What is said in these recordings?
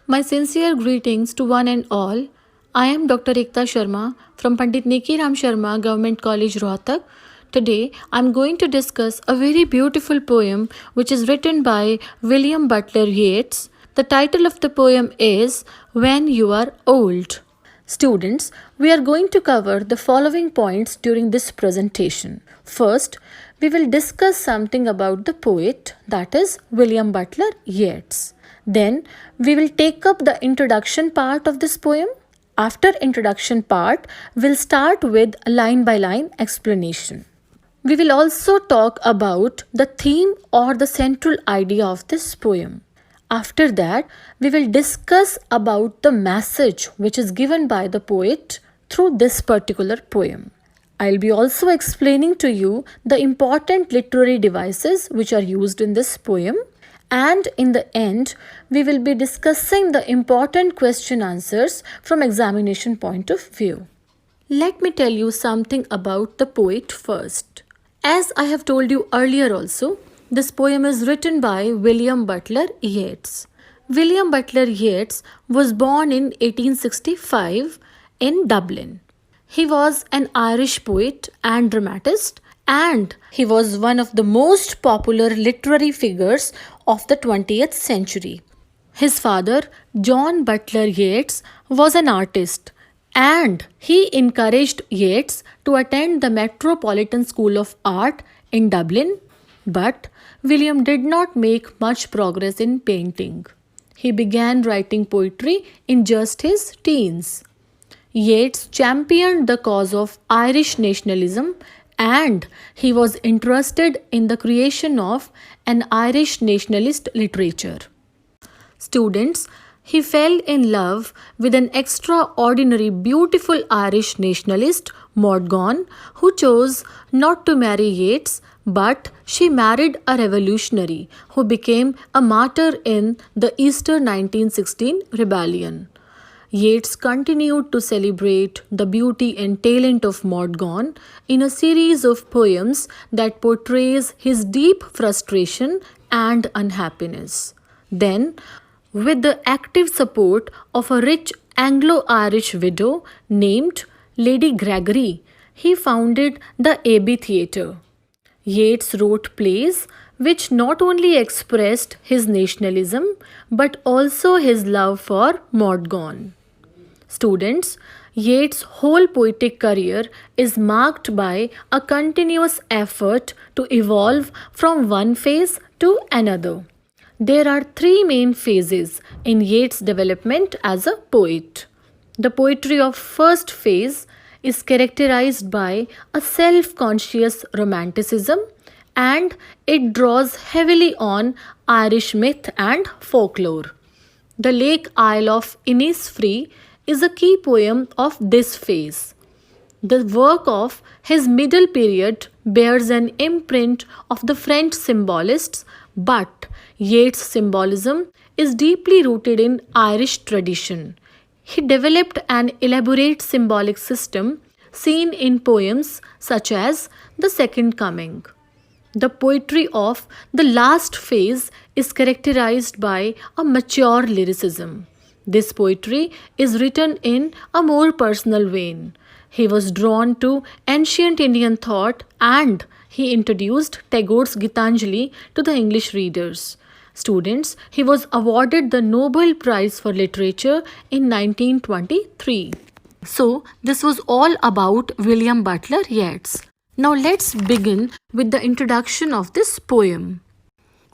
My sincere greetings to one and all. I am Dr. Ekta Sharma from Pandit Neki Ram Sharma Government College, Rohtak. Today, I am going to discuss a very beautiful poem which is written by William Butler Yeats. The title of the poem is When You Are Old. Students, we are going to cover the following points during this presentation. First, we will discuss something about the poet, that is William Butler Yeats. Then, we will take up the introduction part of this poem. After introduction part, we'll start with a line by line explanation. We will also talk about the theme or the central idea of this poem. After that, we will discuss about the message which is given by the poet through this particular poem. I'll be also explaining to you the important literary devices which are used in this poem, and in the end, we will be discussing the important question answers from examination point of view. Let me tell you something about the poet first. As I have told you earlier also, this poem is written by William Butler Yeats. William Butler Yeats was born in 1865 in Dublin. He was an Irish poet and dramatist, and he was one of the most popular literary figures of the 20th century. His father, John Butler Yeats, was an artist, and he encouraged Yeats to attend the Metropolitan School of Art in Dublin, but William did not make much progress in painting. He began writing poetry in just his teens. Yeats championed the cause of Irish nationalism, and he was interested in the creation of an Irish nationalist literature. Students, he fell in love with an extraordinary beautiful Irish nationalist, Maud Gonne, who chose not to marry Yeats, but she married a revolutionary who became a martyr in the Easter 1916 rebellion. Yeats continued to celebrate the beauty and talent of Maud Gonne in a series of poems that portrays his deep frustration and unhappiness. Then, with the active support of a rich Anglo-Irish widow named Lady Gregory, he founded the Abbey Theatre. Yeats wrote plays which not only expressed his nationalism but also his love for Maud Gonne. Students, Yeats' whole poetic career is marked by a continuous effort to evolve from one phase to another. There are three main phases in Yeats' development as a poet. The poetry of first phase is characterized by a self-conscious romanticism, and it draws heavily on Irish myth and folklore. The Lake Isle of Innisfree is a key poem of this phase. The work of his middle period bears an imprint of the French symbolists, but Yeats' symbolism is deeply rooted in Irish tradition. He developed an elaborate symbolic system seen in poems such as The Second Coming. The poetry of the last phase is characterized by a mature lyricism. This poetry is written in a more personal vein. He was drawn to ancient Indian thought, and he introduced Tagore's Gitanjali to the English readers. Students, he was awarded the Nobel Prize for Literature in 1923. So, this was all about William Butler Yeats. Now let's begin with the introduction of this poem.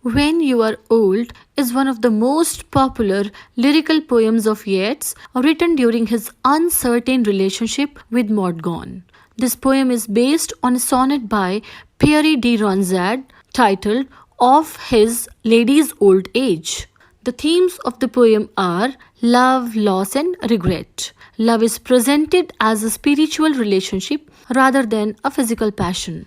When You Are Old is one of the most popular lyrical poems of Yeats, written during his uncertain relationship with Maud Gonne. This poem is based on a sonnet by Pierre de Ronsard titled Of His Lady's Old Age. The themes of the poem are love, loss, and regret. Love is presented as a spiritual relationship rather than a physical passion.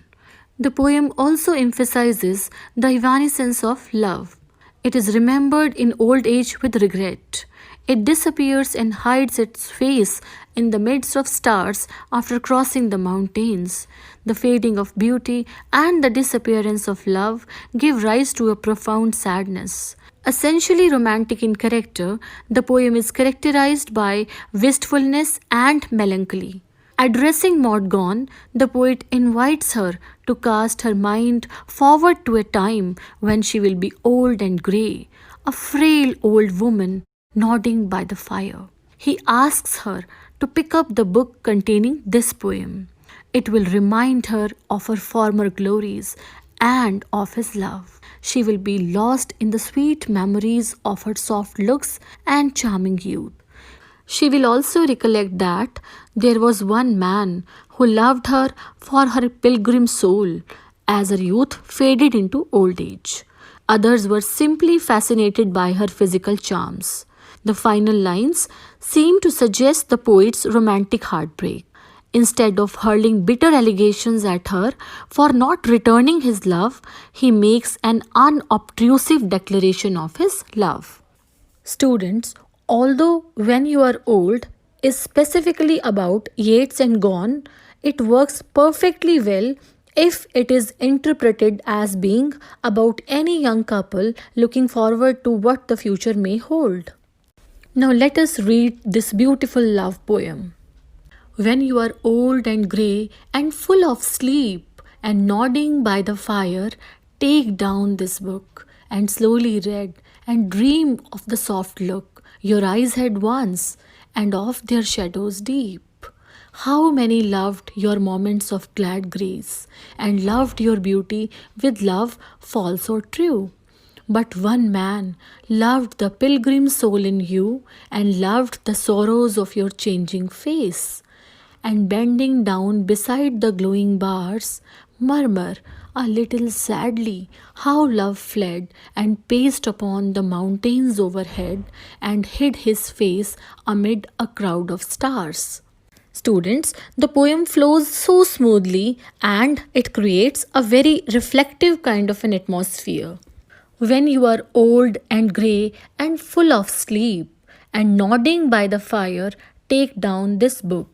The poem also emphasizes the evanescence of love. It is remembered in old age with regret. It disappears and hides its face in the midst of stars after crossing the mountains. The fading of beauty and the disappearance of love give rise to a profound sadness. Essentially romantic in character, the poem is characterized by wistfulness and melancholy. Addressing Maud Gonne, the poet invites her to cast her mind forward to a time when she will be old and grey, a frail old woman nodding by the fire. He asks her to pick up the book containing this poem. It will remind her of her former glories and of his love. She will be lost in the sweet memories of her soft looks and charming youth. She will also recollect that there was one man who loved her for her pilgrim soul as her youth faded into old age. Others were simply fascinated by her physical charms. The final lines seem to suggest the poet's romantic heartbreak. Instead of hurling bitter allegations at her for not returning his love, he makes an unobtrusive declaration of his love. Students, although When You Are Old is specifically about Yeats and Gone, it works perfectly well if it is interpreted as being about any young couple looking forward to what the future may hold. Now let us read this beautiful love poem. When you are old and grey and full of sleep and nodding by the fire, take down this book and slowly read and dream of the soft look your eyes had once and of their shadows deep. How many loved your moments of glad grace and loved your beauty with love false or true? But one man loved the pilgrim soul in you and loved the sorrows of your changing face. And bending down beside the glowing bars, murmur a little sadly how love fled and paced upon the mountains overhead and hid his face amid a crowd of stars. Students, the poem flows so smoothly and it creates a very reflective kind of an atmosphere. When you are old and grey and full of sleep and nodding by the fire, take down this book.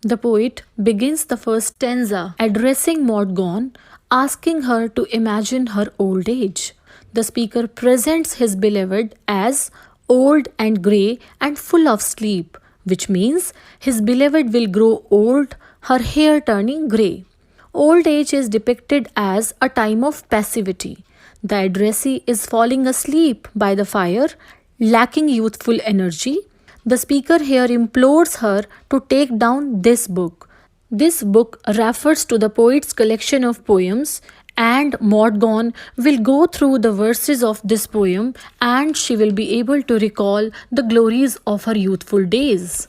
The poet begins the first stanza addressing Maud Gonne, asking her to imagine her old age. The speaker presents his beloved as old and grey and full of sleep, which means his beloved will grow old, her hair turning grey. Old age is depicted as a time of passivity. The addressee is falling asleep by the fire, lacking youthful energy. The speaker here implores her to take down this book. This book refers to the poet's collection of poems, and Maud Gonne will go through the verses of this poem and she will be able to recall the glories of her youthful days.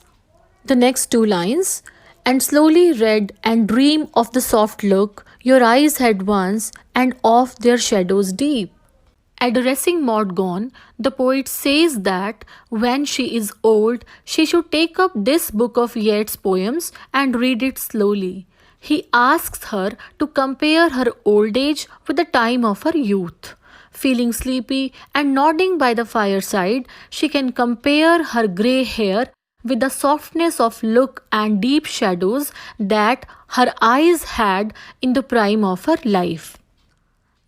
The next two lines, and slowly read and dream of the soft look your eyes had once and of their shadows deep. Addressing Maud Gonne, the poet says that when she is old, she should take up this book of Yeats' poems and read it slowly. He asks her to compare her old age with the time of her youth. Feeling sleepy and nodding by the fireside, she can compare her grey hair with the softness of look and deep shadows that her eyes had in the prime of her life.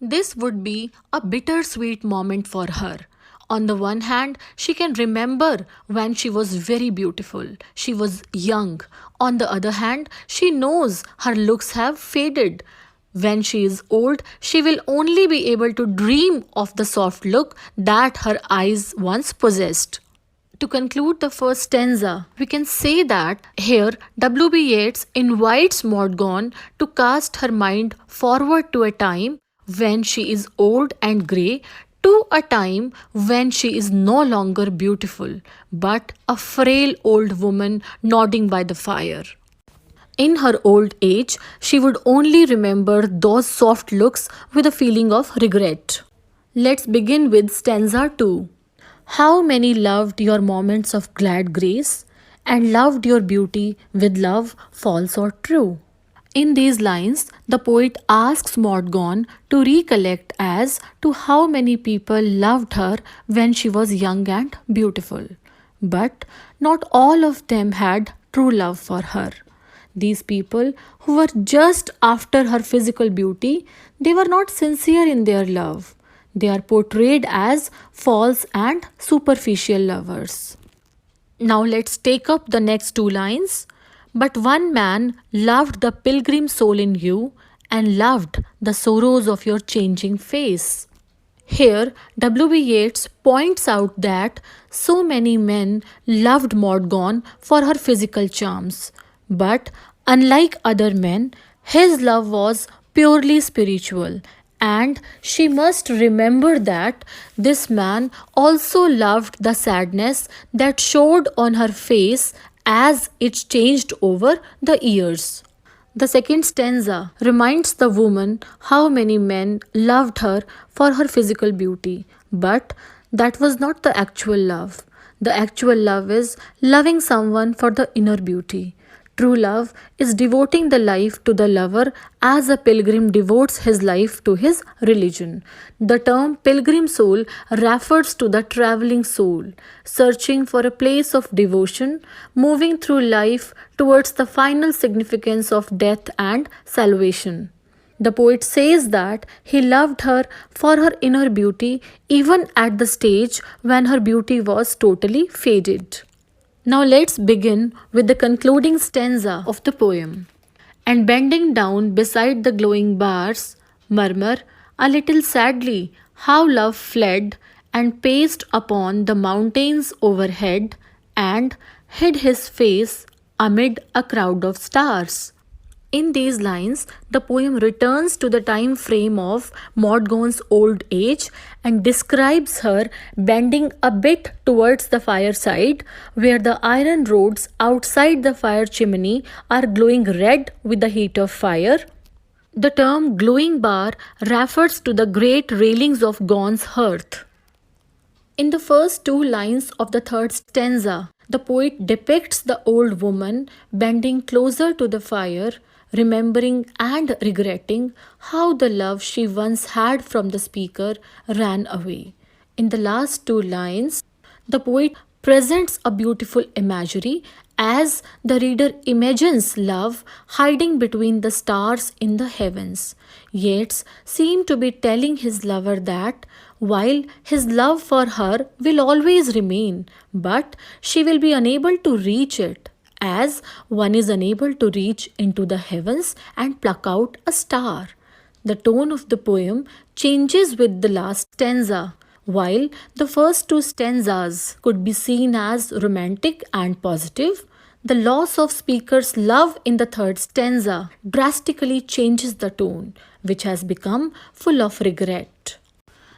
This would be a bittersweet moment for her. On the one hand, she can remember when she was very beautiful. She was young. On the other hand, she knows her looks have faded. When she is old, she will only be able to dream of the soft look that her eyes once possessed. To conclude the first stanza, we can say that here W.B. Yeats invites Maud Gonne to cast her mind forward to a time when she is old and grey, to a time when she is no longer beautiful, but a frail old woman nodding by the fire. In her old age, she would only remember those soft looks with a feeling of regret. Let's begin with stanza 2. How many loved your moments of glad grace and loved your beauty with love false or true? In these lines, the poet asks Maud Gonne to recollect as to how many people loved her when she was young and beautiful. But not all of them had true love for her. These people who were just after her physical beauty, they were not sincere in their love. They are portrayed as false and superficial lovers. Now let's take up the next two lines. But one man loved the pilgrim soul in you and loved the sorrows of your changing face. Here, W.B. Yeats points out that so many men loved Morgana for her physical charms, but unlike other men, his love was purely spiritual, and she must remember that this man also loved the sadness that showed on her face as it changed over the years. The second stanza reminds the woman how many men loved her for her physical beauty, but that was not the actual love. The actual love is loving someone for the inner beauty. True love is devoting the life to the lover as a pilgrim devotes his life to his religion. The term pilgrim soul refers to the traveling soul, searching for a place of devotion, moving through life towards the final significance of death and salvation. The poet says that he loved her for her inner beauty even at the stage when her beauty was totally faded. Now let's begin with the concluding stanza of the poem. And bending down beside the glowing bars, murmur a little sadly how love fled and paced upon the mountains overhead and hid his face amid a crowd of stars. In these lines, the poem returns to the time frame of Morgana's old age and describes her bending a bit towards the fireside, where the iron rods outside the fire chimney are glowing red with the heat of fire. The term glowing bar refers to the great railings of Gone's hearth. In the first two lines of the third stanza, the poet depicts the old woman bending closer to the fire, remembering and regretting how the love she once had from the speaker ran away. In the last two lines, the poet presents a beautiful imagery as the reader imagines love hiding between the stars in the heavens. Yeats seemed to be telling his lover that while his love for her will always remain, but she will be unable to reach it, as one is unable to reach into the heavens and pluck out a star. The tone of the poem changes with the last stanza. While the first two stanzas could be seen as romantic and positive, the loss of speaker's love in the third stanza drastically changes the tone, which has become full of regret.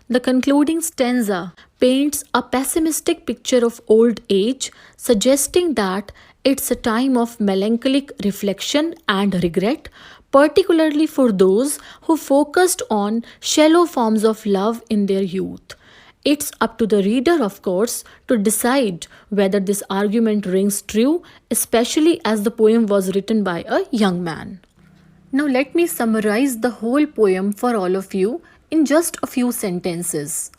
The concluding stanza paints a pessimistic picture of old age, suggesting that it's a time of melancholic reflection and regret, particularly for those who focused on shallow forms of love in their youth. It's up to the reader, of course, to decide whether this argument rings true, especially as the poem was written by a young man. Now let me summarize the whole poem for all of you in just a few sentences.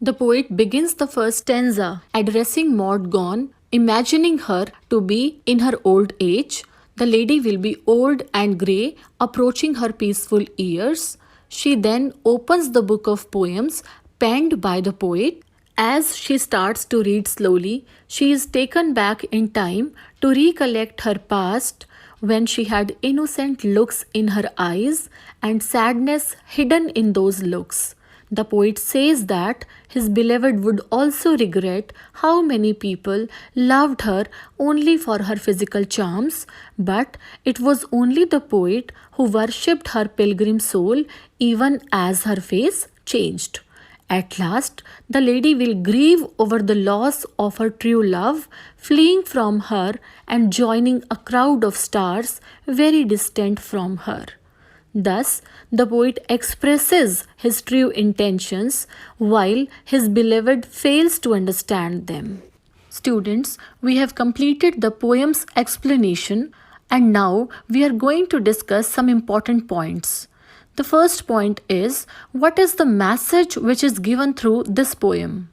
The poet begins the first stanza addressing Morgana, imagining her to be in her old age. The lady will be old and grey, approaching her peaceful years. She then opens the book of poems penned by the poet. As she starts to read slowly, she is taken back in time to recollect her past, when she had innocent looks in her eyes and sadness hidden in those looks. The poet says that his beloved would also regret how many people loved her only for her physical charms, but it was only the poet who worshipped her pilgrim soul even as her face changed. At last, the lady will grieve over the loss of her true love, fleeing from her and joining a crowd of stars very distant from her. Thus, the poet expresses his true intentions while his beloved fails to understand them. Students, we have completed the poem's explanation and now we are going to discuss some important points. The first point is, what is the message which is given through this poem?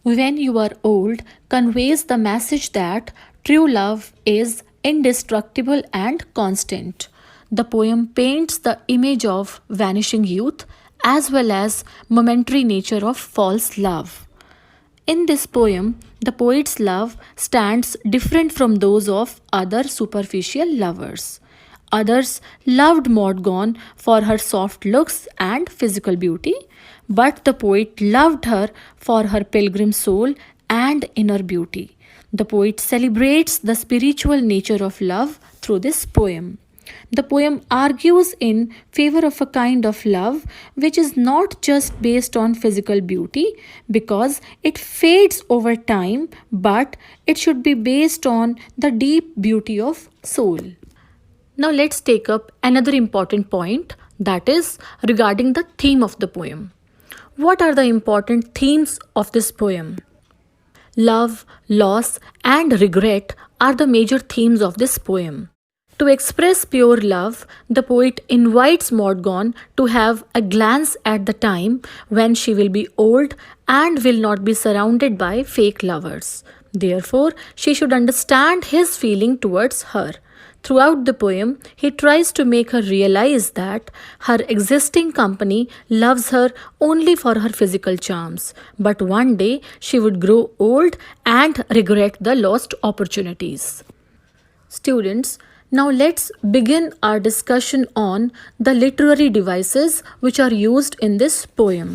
When you are old conveys the message that true love is indestructible and constant. The poem paints the image of vanishing youth as well as momentary nature of false love. In this poem, the poet's love stands different from those of other superficial lovers. Others loved Morgana for her soft looks and physical beauty, but the poet loved her for her pilgrim soul and inner beauty. The poet celebrates the spiritual nature of love through this poem. The poem argues in favor of a kind of love which is not just based on physical beauty because it fades over time, but it should be based on the deep beauty of soul. Now let's take up another important point, that is regarding the theme of the poem. What are the important themes of this poem? Love, loss, and regret are the major themes of this poem. To express pure love, the poet invites Morgana to have a glance at the time when she will be old and will not be surrounded by fake lovers. Therefore, she should understand his feeling towards her. Throughout the poem, he tries to make her realize that her existing company loves her only for her physical charms, but one day she would grow old and regret the lost opportunities. Students, now let's begin our discussion on the literary devices which are used in this poem.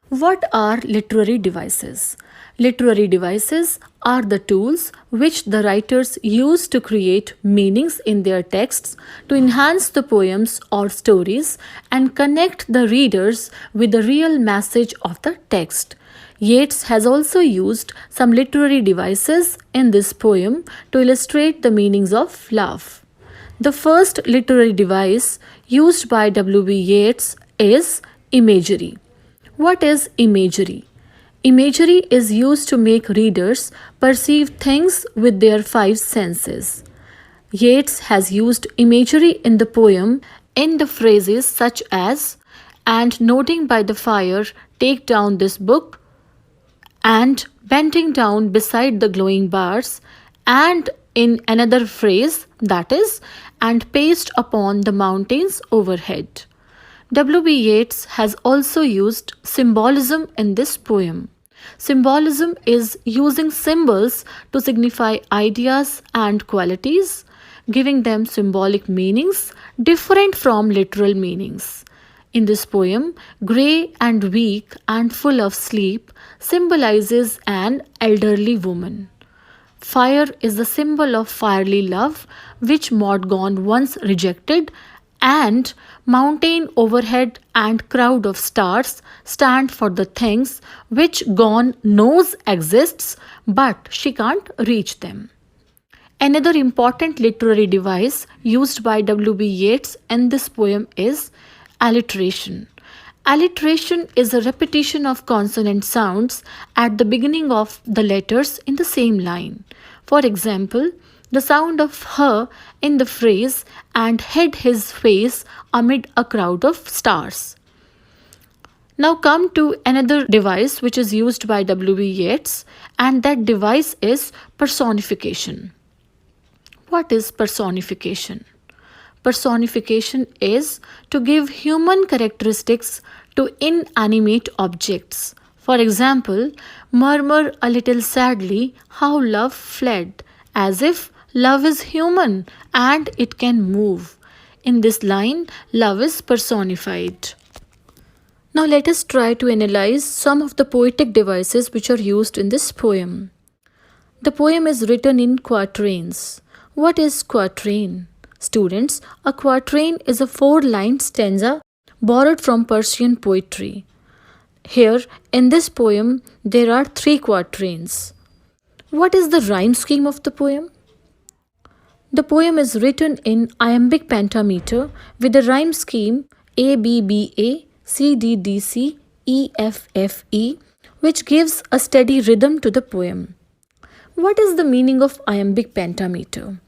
What are literary devices? Literary devices are the tools which the writers use to create meanings in their texts to enhance the poems or stories and connect the readers with the real message of the text. Yeats has also used some literary devices in this poem to illustrate the meanings of love. The first literary device used by W.B. Yeats is imagery. What is imagery? Imagery is used to make readers perceive things with their five senses. Yeats has used imagery in the poem in the phrases such as, "and noting by the fire, take down this book," and bending down beside the glowing bars, and in another phrase, that is, "and paced upon the mountains overhead." W.B. Yeats has also used symbolism in this poem. Symbolism is using symbols to signify ideas and qualities, giving them symbolic meanings different from literal meanings. In this poem, grey and weak and full of sleep symbolizes an elderly woman. Fire is the symbol of fiery love, which Morgana once rejected, and mountain overhead and crowd of stars stand for the things which Gon knows exists, but she can't reach them. Another important literary device used by W.B. Yeats in this poem is alliteration. Alliteration is a repetition of consonant sounds at the beginning of the letters in the same line. For example, the sound of her in the phrase "and hid his face amid a crowd of stars." Now come to another device which is used by W.B. Yeats, and that device is personification. What is personification? Personification is to give human characteristics to inanimate objects. For example, murmur a little sadly how love fled, as if love is human and it can move. In this line, love is personified. Now let us try to analyze some of the poetic devices which are used in this poem. The poem is written in quatrains. What is quatrain? Students, a quatrain is a 4-line stanza borrowed from Persian poetry. Here, in this poem, there are 3 quatrains. What is the rhyme scheme of the poem? The poem is written in iambic pentameter with a rhyme scheme ABBA, CDDC, EFFE, which gives a steady rhythm to the poem. What is the meaning of iambic pentameter?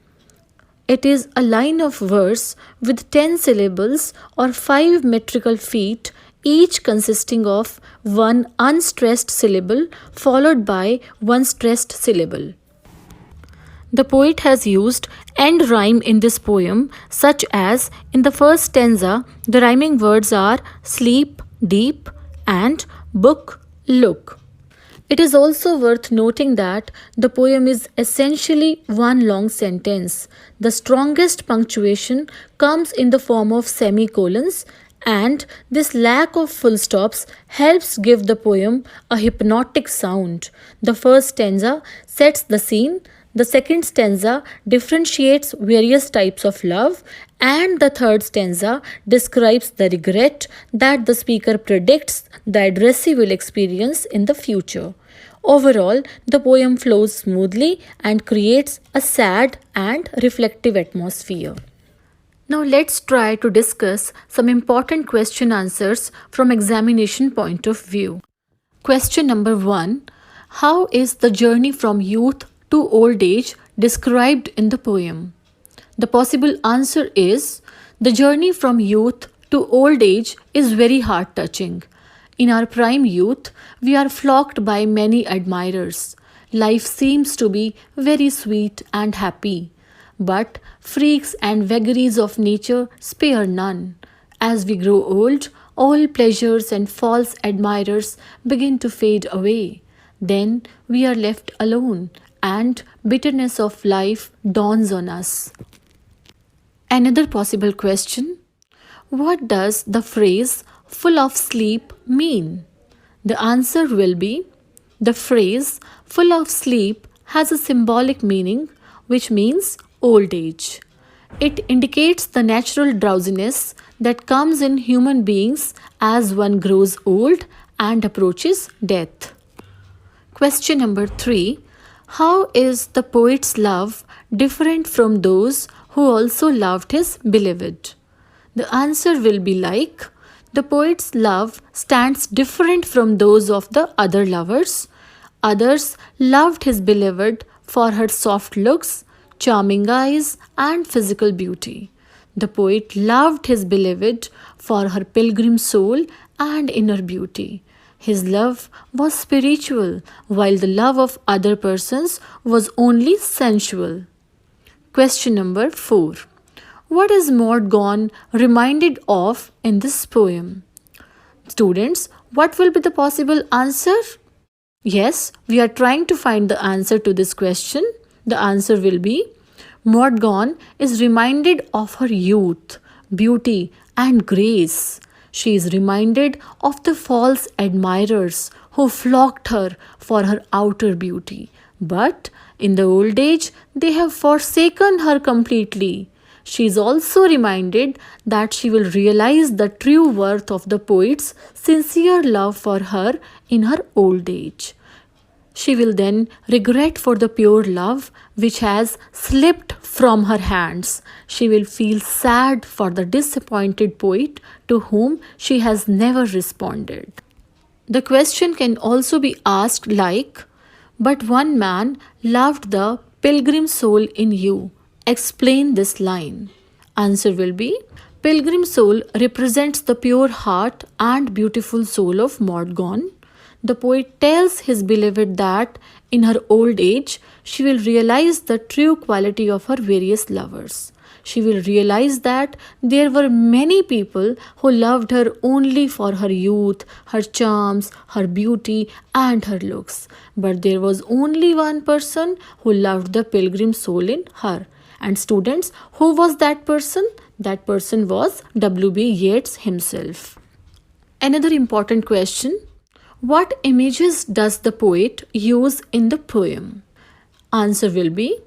It is a line of verse with 10 syllables or 5 metrical feet, each consisting of one unstressed syllable followed by one stressed syllable. The poet has used end rhyme in this poem, such as in the first stanza, the rhyming words are sleep, deep, and book look. It is also worth noting that the poem is essentially one long sentence. The strongest punctuation comes in the form of semicolons, and this lack of full stops helps give the poem a hypnotic sound. The first stanza sets the scene, the second stanza differentiates various types of love, and the third stanza describes the regret that the speaker predicts the addressee will experience in the future. Overall, the poem flows smoothly and creates a sad and reflective atmosphere. Now let's try to discuss some important question answers from examination point of view. Question number 1. How is the journey from youth to old age described in the poem? The possible answer is the journey from youth to old age is very heart touching. In our prime youth, we are flocked by many admirers. Life seems to be very sweet and happy. But freaks and vagaries of nature spare none. As we grow old, all pleasures and false admirers begin to fade away. Then we are left alone, and bitterness of life dawns on us. Another possible question: what does the phrase full of sleep mean? The answer will be the phrase full of sleep has a symbolic meaning which means old age. It indicates the natural drowsiness that comes in human beings as one grows old and approaches death. Question number 3. How is the poet's love different from those who also loved his beloved? The answer will be like the poet's love stands different from those of the other lovers. Others loved his beloved for her soft looks, charming eyes, and physical beauty. The poet loved his beloved for her pilgrim soul and inner beauty. His love was spiritual, while the love of other persons was only sensual. Question number 4. What is Maud Gonne reminded of in this poem? Students, what will be the possible answer? Yes, we are trying to find the answer to this question. The answer will be Maud Gonne is reminded of her youth, beauty, and grace. She is reminded of the false admirers who flocked her for her outer beauty. But in the old age, they have forsaken her completely. She is also reminded that she will realize the true worth of the poet's sincere love for her in her old age. She will then regret for the pure love which has slipped from her hands. She will feel sad for the disappointed poet to whom she has never responded. The question can also be asked like, but one man loved the pilgrim soul in you. Explain this line. Answer will be, pilgrim soul represents the pure heart and beautiful soul of Maud Gonne. The poet tells his beloved that in her old age, she will realize the true quality of her various lovers. She will realize that there were many people who loved her only for her youth, her charms, her beauty, and her looks. But there was only one person who loved the pilgrim soul in her. And students, who was that person? That person was W.B. Yeats himself. Another important question: what images does the poet use in the poem? Answer will be,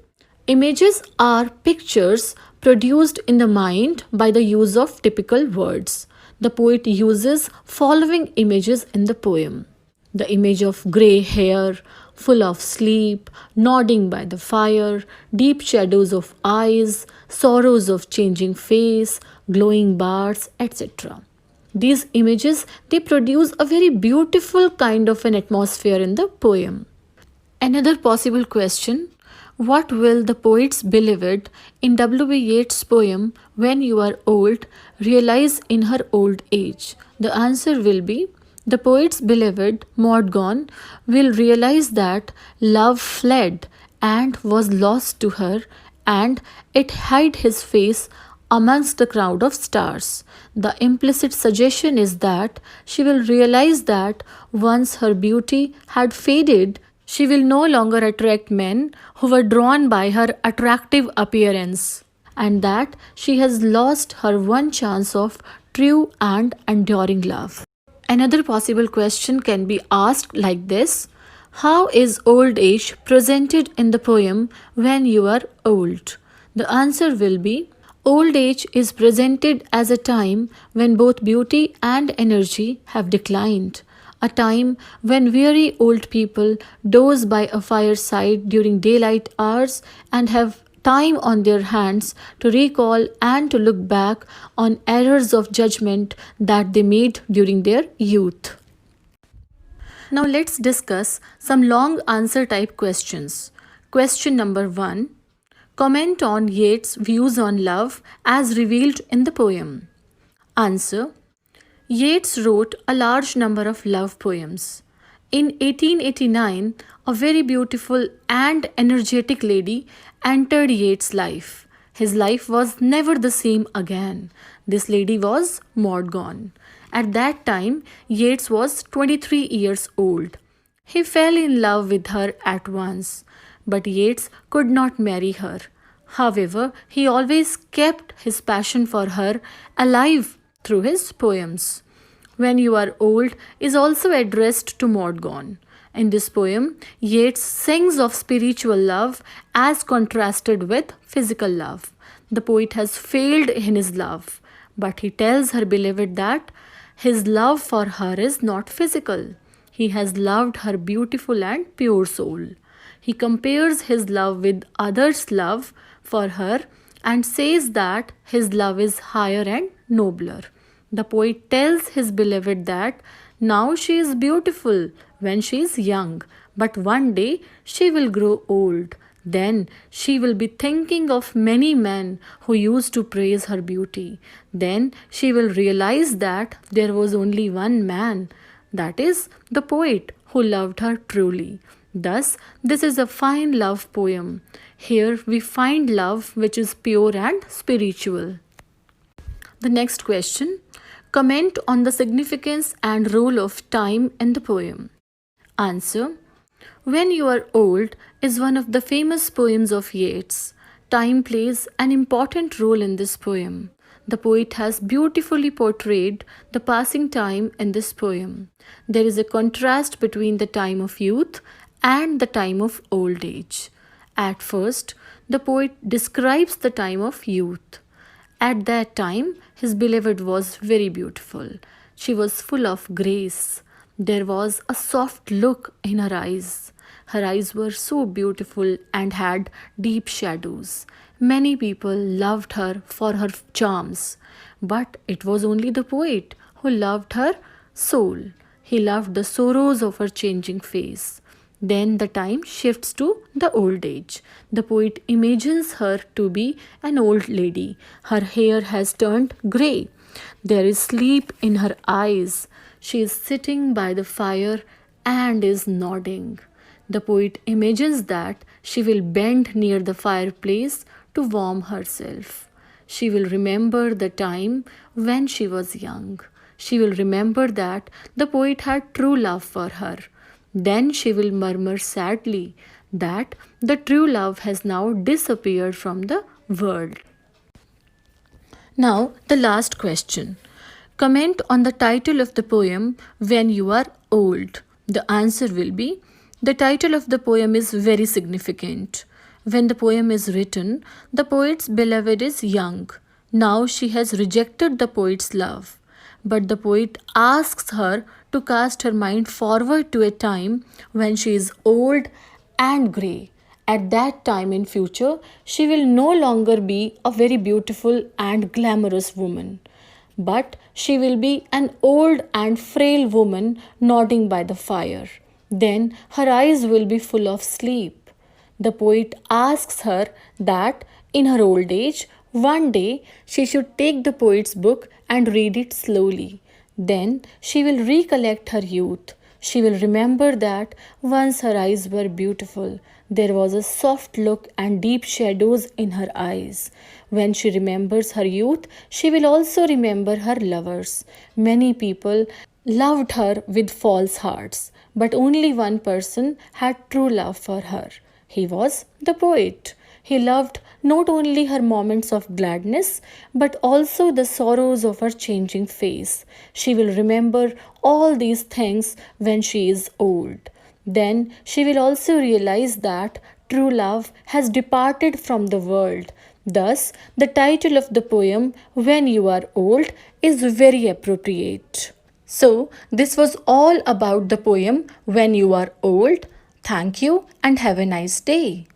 images are pictures produced in the mind by the use of typical words. The poet uses following images in the poem: the image of grey hair, full of sleep, nodding by the fire, deep shadows of eyes, sorrows of changing face, glowing bars, etc. These images, they produce a very beautiful kind of an atmosphere in the poem. Another possible question: what will the poet's beloved in W.B. Yeats' poem When You Are Old realize in her old age? The answer will be, the poet's beloved, Maud Gonne, will realize that love fled and was lost to her, and it hid his face amongst the crowd of stars. The implicit suggestion is that she will realize that once her beauty had faded, she will no longer attract men who were drawn by her attractive appearance, and that she has lost her one chance of true and enduring love. Another possible question can be asked like this: how is old age presented in the poem When You Are Old? The answer will be: old age is presented as a time when both beauty and energy have declined, a time when weary old people doze by a fireside during daylight hours and have time on their hands to recall and to look back on errors of judgment that they made during their youth. Now let's discuss some long answer type questions. Question number 1. Comment on Yeats' views on love as revealed in the poem. Answer. Yeats wrote a large number of love poems. In 1889, a very beautiful and energetic lady entered Yeats' life. His life was never the same again. This lady was Maud Gonne. At that time, Yeats was 23 years old. He fell in love with her at once, but Yeats could not marry her. However, he always kept his passion for her alive through his poems. When You Are Old is also addressed to Maud Gonne. In this poem, Yeats sings of spiritual love as contrasted with physical love. The poet has failed in his love, but he tells her beloved that his love for her is not physical. He has loved her beautiful and pure soul. He compares his love with others' love for her and says that his love is higher and nobler. The poet tells his beloved that now she is beautiful when she is young, but one day she will grow old. Then she will be thinking of many men who used to praise her beauty. Then she will realize that there was only one man, that is, the poet, who loved her truly. Thus, this is a fine love poem. Here we find love which is pure and spiritual. The next question. Comment on the significance and role of time in the poem. Answer. When You Are Old is one of the famous poems of Yeats. Time plays an important role in this poem. The poet has beautifully portrayed the passing time in this poem. There is a contrast between the time of youth and the time of old age. At first, the poet describes the time of youth. At that time, his beloved was very beautiful. She was full of grace. There was a soft look in her eyes. Her eyes were so beautiful and had deep shadows. Many people loved her for her charms, but it was only the poet who loved her soul. He loved the sorrows of her changing face. Then the time shifts to the old age. The poet imagines her to be an old lady. Her hair has turned grey. There is sleep in her eyes. She is sitting by the fire and is nodding. The poet imagines that she will bend near the fireplace to warm herself. She will remember the time when she was young. She will remember that the poet had true love for her. Then she will murmur sadly that the true love has now disappeared from the world. Now, the last question. Comment on the title of the poem When You Are Old. The answer will be: the title of the poem is very significant. When the poem is written, the poet's beloved is young. Now she has rejected the poet's love. But the poet asks her to cast her mind forward to a time when she is old and grey. At that time in future, she will no longer be a very beautiful and glamorous woman, but she will be an old and frail woman nodding by the fire. Then her eyes will be full of sleep. The poet asks her that in her old age, one day she should take the poet's book and read it slowly. Then she will recollect her youth. She will remember that once her eyes were beautiful. There was a soft look and deep shadows in her eyes. When she remembers her youth, she will also remember her lovers. Many people loved her with false hearts, but only one person had true love for her. He was the poet. He loved not only her moments of gladness, but also the sorrows of her changing face. She will remember all these things when she is old. Then she will also realize that true love has departed from the world. Thus, the title of the poem, When You Are Old, is very appropriate. So, this was all about the poem When You Are Old. Thank you and have a nice day.